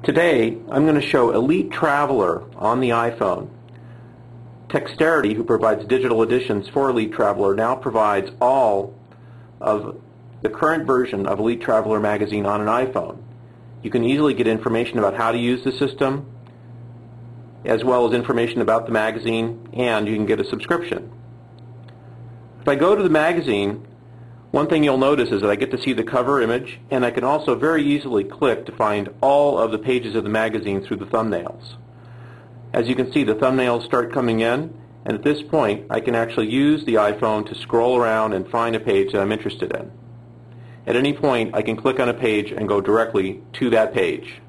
Today, I'm going to show Elite Traveler on the iPhone. Texterity, who provides digital editions for Elite Traveler, now provides all of the current version of Elite Traveler magazine on an iPhone. You can easily get information about how to use the system, as well as information about the magazine, and you can get a subscription. If I go to the magazine, one thing you'll notice is that I get to see the cover image, and I can also very easily click to find all of the pages of the magazine through the thumbnails. As you can see, the thumbnails start coming in, and at this point I can actually use the iPhone to scroll around and find a page that I'm interested in. At any point I can click on a page and go directly to that page.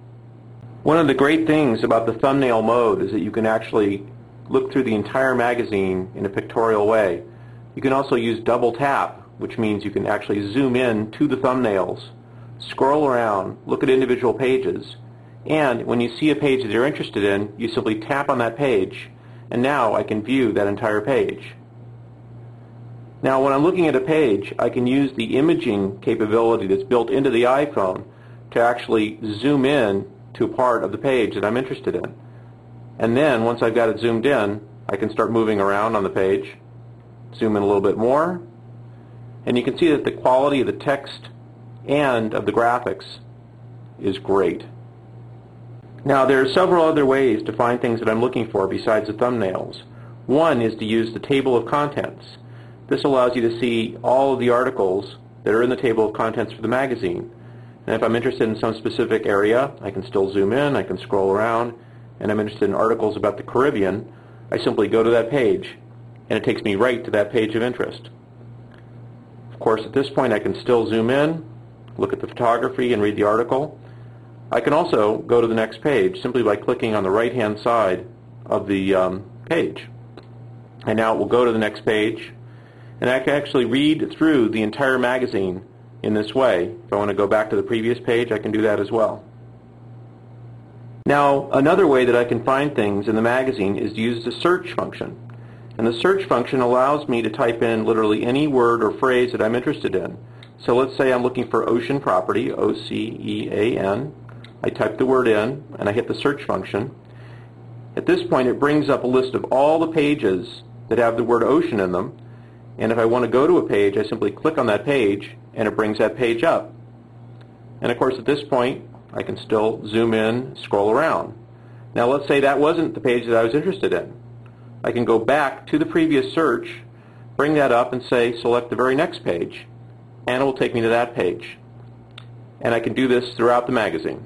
One of the great things about the thumbnail mode is that you can actually look through the entire magazine in a pictorial way. You can also use double tap, which means you can actually zoom in to the thumbnails, scroll around, look at individual pages, and when you see a page that you're interested in, you simply tap on that page, and now I can view that entire page. Now when I'm looking at a page, I can use the imaging capability that's built into the iPhone to actually zoom in to a part of the page that I'm interested in. And then once I've got it zoomed in, I can start moving around on the page, zoom in a little bit more, and you can see that the quality of the text and of the graphics is great. Now there are several other ways to find things that I'm looking for besides the thumbnails. One is to use the table of contents. This allows you to see all of the articles that are in the table of contents for the magazine. And if I'm interested in some specific area, I can still zoom in, I can scroll around, and I'm interested in articles about the Caribbean, I simply go to that page, and it takes me right to that page of interest. Of course, at this point I can still zoom in, look at the photography, and read the article. I can also go to the next page simply by clicking on the right-hand side of the page. And now it will go to the next page, and I can actually read through the entire magazine in this way. If I want to go back to the previous page, I can do that as well. Now, another way that I can find things in the magazine is to use the search function. And the search function allows me to type in literally any word or phrase that I'm interested in. So let's say I'm looking for ocean property, O-C-E-A-N. I type the word in, and I hit the search function. At this point, it brings up a list of all the pages that have the word ocean in them. And if I want to go to a page, I simply click on that page, and it brings that page up. And of course, at this point, I can still zoom in, scroll around. Now let's say that wasn't the page that I was interested in. I can go back to the previous search, bring that up, and say select the very next page, and it will take me to that page. And I can do this throughout the magazine.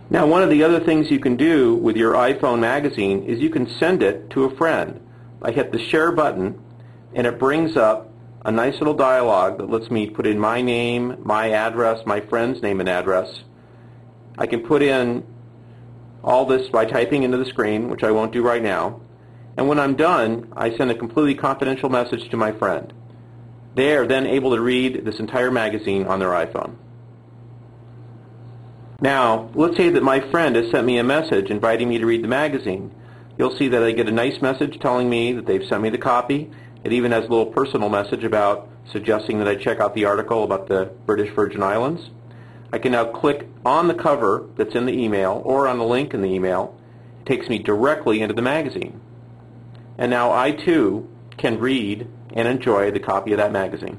Now one of the other things you can do with your iPhone magazine is you can send it to a friend. I hit the share button, and it brings up a nice little dialog that lets me put in my name, my address, my friend's name and address. I can put in all this by typing into the screen, which I won't do right now. And when I'm done, I send a completely confidential message to my friend. They are then able to read this entire magazine on their iPhone. Now, let's say that my friend has sent me a message inviting me to read the magazine. You'll see that I get a nice message telling me that they've sent me the copy. It even has a little personal message about suggesting that I check out the article about the British Virgin Islands. I can now click on the cover that's in the email or on the link in the email. It takes me directly into the magazine. And now I too can read and enjoy the copy of that magazine.